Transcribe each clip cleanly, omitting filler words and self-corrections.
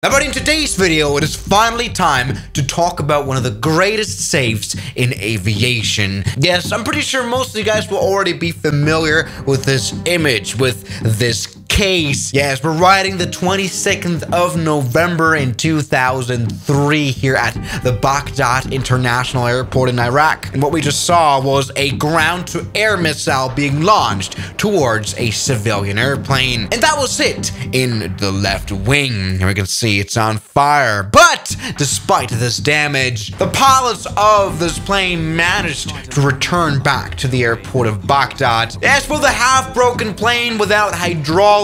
Now, but in today's video, it is finally time to talk about one of the greatest safes in aviation. Yes, I'm pretty sure most of you guys will already be familiar with this image, with this case. Yes, we're riding the 22nd of November in 2003 here at the Baghdad International Airport in Iraq. And what we just saw was a ground-to-air missile being launched towards a civilian airplane. And that was it in the left wing. Here we can see it's on fire. But despite this damage, the pilots of this plane managed to return back to the airport of Baghdad. As for the half-broken plane without hydraulics,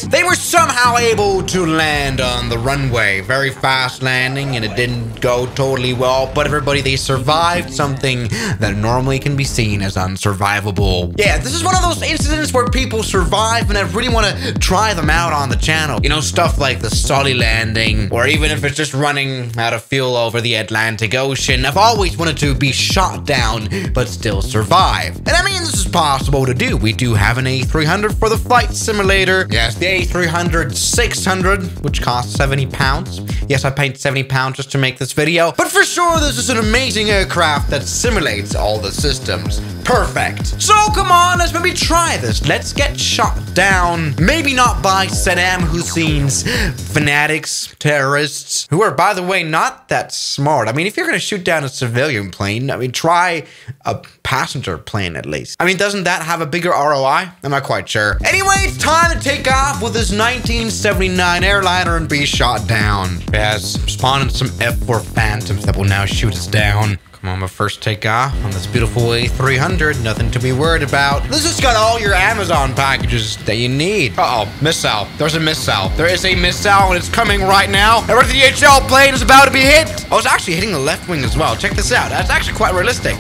they were somehow able to land on the runway. Very fast landing, and it didn't go totally well, but everybody, they survived something that normally can be seen as unsurvivable. Yeah, this is one of those incidents where people survive, and I really want to try them out on the channel. You know, stuff like the Sully landing, or even if it's just running out of fuel over the Atlantic Ocean. I've always wanted to be shot down, but still survive. And I mean, this is possible to do. We do have an A300 for the flight simulator. Yes, the A300 600, which costs 70 pounds. Yes, I paid 70 pounds just to make this video. But for sure, this is an amazing aircraft that simulates all the systems. Perfect. So come on, let's maybe try this. Let's get shot down. Maybe not by Saddam Hussein's fanatics, terrorists, who are, by the way, not that smart. I mean, if you're going to shoot down a civilian plane, I mean, try a passenger plane at least. I mean, doesn't that have a bigger ROI? I'm not quite sure. Anyway, it's time to take off with this 1979 airliner and be shot down. Yes, spawning some F4 Phantoms that will now shoot us down. Come on, but first take off on this beautiful A300. Nothing to be worried about. This has got all your Amazon packages that you need. Uh-oh, missile. There's a missile. There is a missile, and it's coming right now. And the DHL plane is about to be hit. I was actually hitting the left wing as well. Check this out. That's actually quite realistic.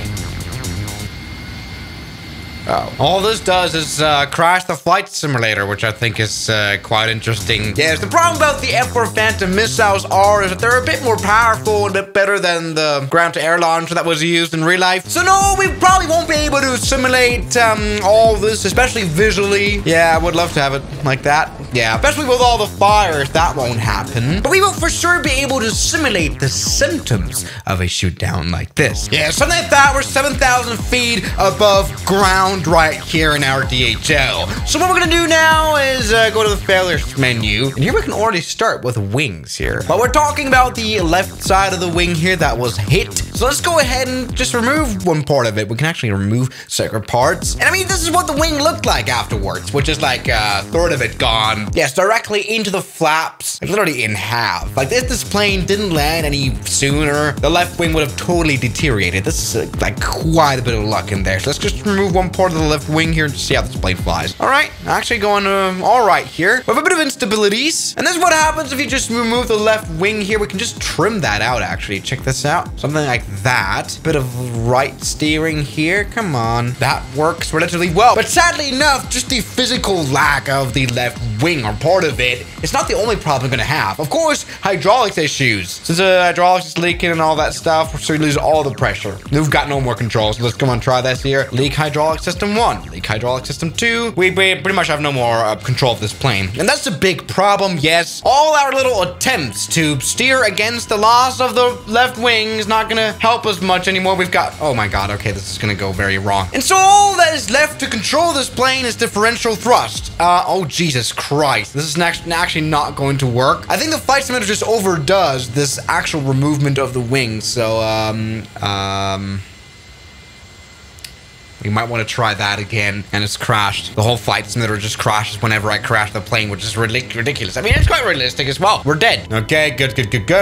Oh. All this does is crash the flight simulator, which I think is quite interesting. Yes, the problem about the F4 Phantom missiles is that they're a bit more powerful and a bit better than the ground-to-air launcher that was used in real life. So no, we probably won't be able to simulate all this, especially visually. Yeah, I would love to have it like that. Yeah, especially with all the fires, that won't happen. But we will for sure be able to simulate the symptoms of a shoot down like this. Yeah, something like that. We're 7,000 feet above ground right here in our DHL. So what we're gonna do now is go to the failures menu, and here we can already start with wings here. But we're talking about the left side of the wing here that was hit. So let's go ahead and just remove one part of it. We can actually remove separate parts. And I mean, this is what the wing looked like afterwards, which is like a third of it gone. Yes, directly into the flaps, like literally in half. Like if this plane didn't land any sooner, the left wing would have totally deteriorated. This is like quite a bit of luck in there. So let's just remove one part of the left wing here and see how this plane flies. All right, actually going all right here. We have a bit of instabilities, and this is what happens if you just remove the left wing here. We can just trim that out, actually. Check this out. Something like that. Bit of right steering here. Come on. That works relatively well. But sadly enough, just the physical lack of the left wing or part of it, it's not the only problem we're gonna have. Of course, hydraulics issues. Since the hydraulics is leaking and all that stuff, so we lose all the pressure. We've got no more control, so let's come on, try this here. Leak hydraulic system 1, leak hydraulic system 2. We pretty much have no more control of this plane. And that's a big problem, yes. All our little attempts to steer against the loss of the left wing is not gonna help us much anymore. We've got, oh my god, okay, this is gonna go very wrong. And so all that is left to control this plane is differential thrust. Oh Jesus Christ, this is actually not going to work. I think the flight simulator just overdoes this actual removement of the wing, so we might want to try that again, and it's crashed. The whole flight simulator just crashes whenever I crash the plane, which is ridiculous. I mean, it's quite realistic as well. We're dead. Okay, good.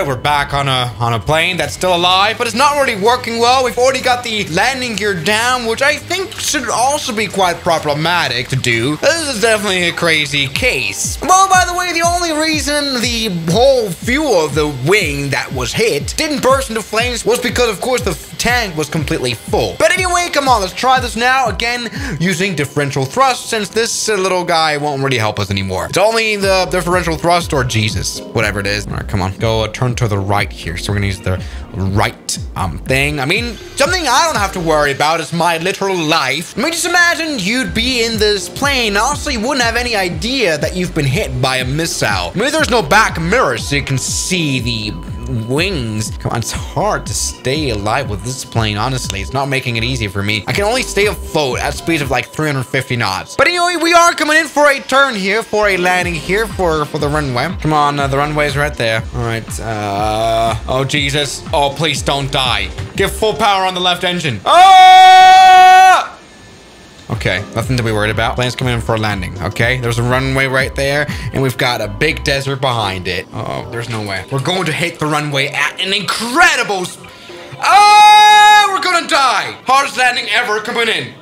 We're back on a plane that's still alive, but it's not really working well. We've already got the landing gear down, which I think should also be quite problematic to do. This is definitely a crazy case. Well, by the way, the only reason the whole fuel of the wing that was hit didn't burst into flames was because, of course, the tank was completely full. But anyway, come on, let's try this this now, again, using differential thrust, since this little guy won't really help us anymore. It's only the differential thrust or Jesus, whatever it is. All right, come on. Go turn to the right here. So we're gonna use the right thing. I mean, something I don't have to worry about is my literal life. I mean, just imagine you'd be in this plane. Also, you wouldn't have any idea that you've been hit by a missile. Maybe there's no back mirror so you can see the wings. Come on, it's hard to stay alive with this plane, honestly. It's not making it easy for me. I can only stay afloat at speeds of like 350 knots. But anyway, we are coming in for a turn here, for a landing here for the runway. Come on, the runway's right there. All right, oh Jesus. Oh, please don't die. Give full power on the left engine. Oh! Okay, nothing to be worried about. Plane's coming in for a landing, okay? There's a runway right there, and we've got a big desert behind it. Oh, there's no way. We're going to hit the runway at an incredible... Oh, we're gonna die! Hardest landing ever coming in.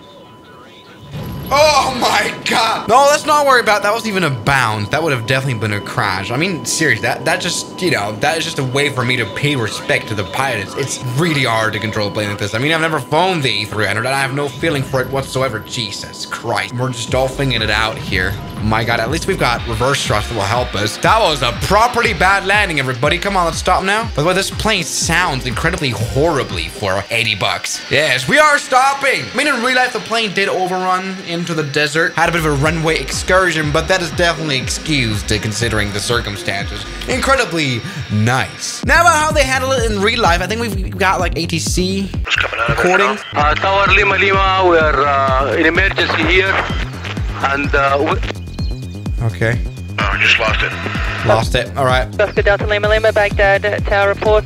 Oh my God. No, let's not worry about that. Wasn't even a bounce. That would have definitely been a crash. I mean, seriously, that just, you know, that is just a way for me to pay respect to the pilots. It's really hard to control a plane like this. I mean, I've never flown the A300 and I have no feeling for it whatsoever. Jesus Christ. We're just dolphining it out here. Oh my God, at least we've got reverse thrust that will help us. That was a properly bad landing, everybody. Come on, let's stop now. By the way, this plane sounds incredibly horribly for 80 bucks. Yes, we are stopping. I mean, in real life, the plane did overrun into the desert. Had a bit of a runway excursion, but that is definitely excused considering the circumstances. Incredibly nice. Now about how they handle it in real life, I think we've got like ATC recordings. Tower Lima Lima, we are in emergency here, and okay. Oh, I just lost it. Lost it. All right. Oscar Delta Lima Lima, Baghdad, tower report,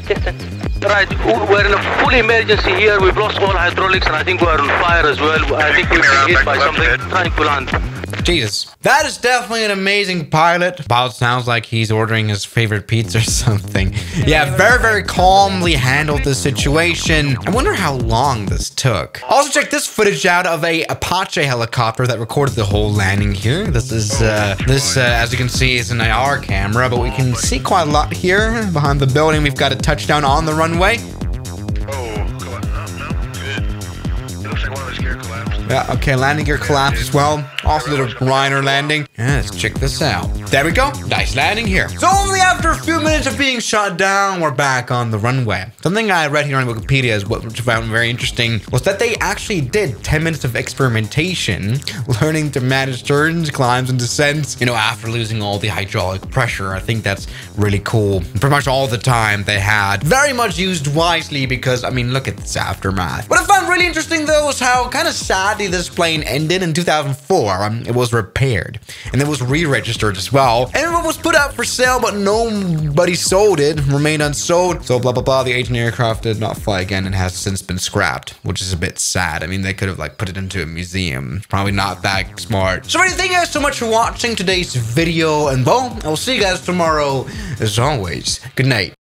distance. Right, we're in a full emergency here. We've lost all hydraulics, and I think we're on fire as well. I think we've been hit by something trying to land. Jesus. That is definitely an amazing pilot. Pilot sounds like he's ordering his favorite pizza or something. Yeah, very, very calmly handled the situation. I wonder how long this took. Also, check this footage out of a Apache helicopter that recorded the whole landing here. This is, as you can see, is an IR camera, but we can see quite a lot here behind the building. We've got a touchdown on the runway. Yeah, okay, landing gear collapsed as well. Also did a minor landing. Yeah, let's check this out. There we go. Nice landing here. So only after a few minutes of being shot down, we're back on the runway. Something I read here on Wikipedia is which I found very interesting was that they actually did 10 minutes of experimentation, learning to manage turns, climbs, and descents, you know, after losing all the hydraulic pressure. I think that's really cool. Pretty much all the time they had. Very much used wisely because, I mean, look at this aftermath. What I found really interesting, though, was how kind of sadly this plane ended in 2004. It was repaired and it was re-registered as well, and it was put out for sale, but nobody sold it, remained unsold. So blah blah blah, the aging aircraft did not fly again and has since been scrapped, which is a bit sad. I mean, they could have like put it into a museum. Probably not that smart. So thank you guys so much for watching today's video, and well, I will see you guys tomorrow as always. Good night.